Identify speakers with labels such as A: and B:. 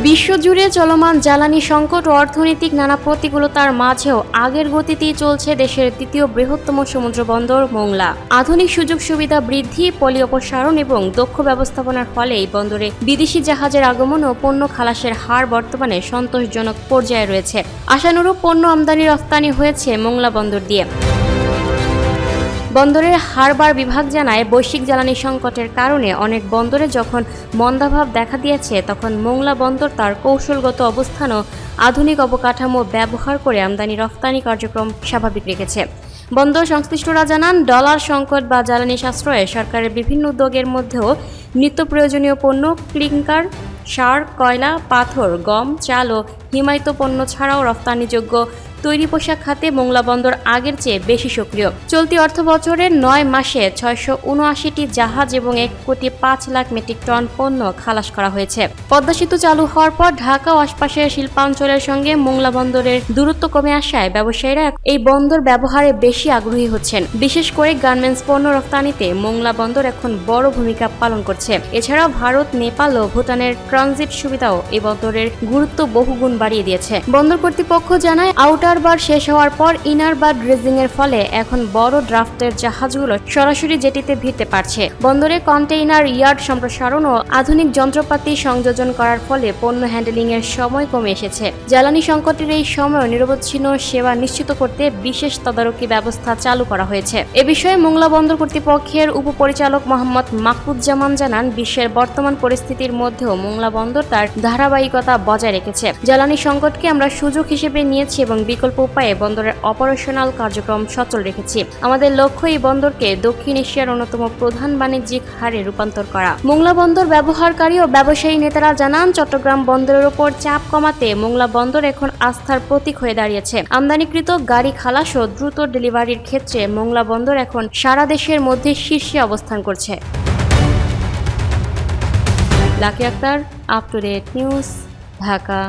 A: বিশ্বজুড়ে চলমান জ্বালানি সংকট ও অর্থনৈতিক নানা প্রতিকূলতার মাঝেও আগের গতিতেই চলছে দেশের দ্বিতীয় বৃহত্তম সমুদ্র বন্দর মোংলা। আধুনিক সুযোগ সুবিধা বৃদ্ধি, পলি অপসারণ এবং দক্ষ ব্যবস্থাপনার ফলে এই বন্দরে বিদেশি জাহাজের আগমন ও পণ্য খালাসের হার বর্তমানে সন্তোষজনক পর্যায়ে রয়েছে। আশানুরূপ পণ্য আমদানি রফতানি হয়েছে মোংলা বন্দর দিয়ে। বন্দরের হারবার বিভাগ জানায়, বৈশ্বিক জ্বালানি সংকটের কারণে অনেক বন্দরে যখন মন্দাভাব দেখা দিয়েছে, তখন মোংলা বন্দর তার কৌশলগত অবস্থান ও আধুনিক অবকাঠামো ব্যবহার করে আমদানি রফতানি কার্যক্রম স্বাভাবিক রেখেছে। বন্দর সংশ্লিষ্টরা জানান, ডলার সংকট বা জ্বালানি সাশ্রয়ে সরকারের বিভিন্ন উদ্যোগের মধ্যেও নিত্য প্রয়োজনীয় পণ্য, ক্লিংকার, সার, কয়লা, পাথর, গম, চাল ও হিমায়িত পণ্য ছাড়াও রফতানিযোগ্য তৈরি পোশাক খাতে মোংলা বন্দর আগের চেয়ে বেশি সক্রিয়। চলতি অর্থবছরের ৯ মাসে ৬৭৯টি জাহাজ এবং ১,৫,০০,০০০ মেট্রিক টন পণ্য খালাস করা হয়েছে। পদ্মা সেতু চালু হওয়ার পর ঢাকা ও আশপাশের শিল্পাঞ্চলের সঙ্গে মোংলা বন্দরের দূরত্ব কমে আসায় ব্যবসায়ীরা এই বন্দর ব্যবহারে বেশি আগ্রহী হচ্ছেন। বিশেষ করে গার্মেন্টস পণ্য রফতানিতে মোংলা বন্দর এখন বড় ভূমিকা পালন করছে। এছাড়াও ভারত, নেপাল ও ভুটানের ট্রানজিট সুবিধাও এই বন্দরের গুরুত্ব বহুগুণ বাড়িয়ে দিয়েছে। বন্দর কর্তৃপক্ষ জানায়, আউটার বার শেষ হওয়ার পর ইনার বার ড্রেজিং এর ফলে এখন বড় ড্রাফটের জাহাজগুলো সরাসরি জেটিতে ভিড়তে পারছে। বন্দরে কন্টেইনার ইয়ার্ড সম্প্রসারণ ও আধুনিক যন্ত্রপাতি সংযোজন করার ফলে পণ্য হ্যান্ডেলিং এর সময় কমে এসেছে। জ্বালানি সংকটের এই সময় নিরবচ্ছিন্ন সেবা নিশ্চিত করতে বিশেষ তদারকি ব্যবস্থা চালু করা হয়েছে। এ বিষয়ে মোংলা বন্দর কর্তৃপক্ষের উপপরিচালক মোহাম্মদ মাকবুজ্জামান জানান, বিশ্বের বর্তমান পরিস্থিতির মধ্যেও মোংলা বন্দর তার ধারাবাহিকতা বজায় রেখেছে। জ্বালানি সংকটকে আমরা সুযোগ হিসেবে নিয়েছি এবং বিকল্প উপায়ে বন্দরের অপারেশনাল কার্যক্রম সচল রেখেছি। আমাদের লক্ষ্য এই বন্দরকে দক্ষিণ এশিয়ার অন্যতম প্রধান বাণিজ্যিক হারে রূপান্তর করা। মোংলা বন্দর ব্যবহারকারী ও ব্যবসায়ী নেতারা জানান, চট্টগ্রাম বন্দরের উপর চাপ কমাতে মোংলা বন্দর এখন আস্থার প্রতীক হয়ে দাঁড়িয়েছে। আমদানিকৃত গাড়ি খালাস ও দ্রুত ডেলিভারির ক্ষেত্রে মোংলা বন্দর এখন সারা দেশের মধ্যে শীর্ষে অবস্থান করছে। Lucky Akter, up to date news, Dhaka.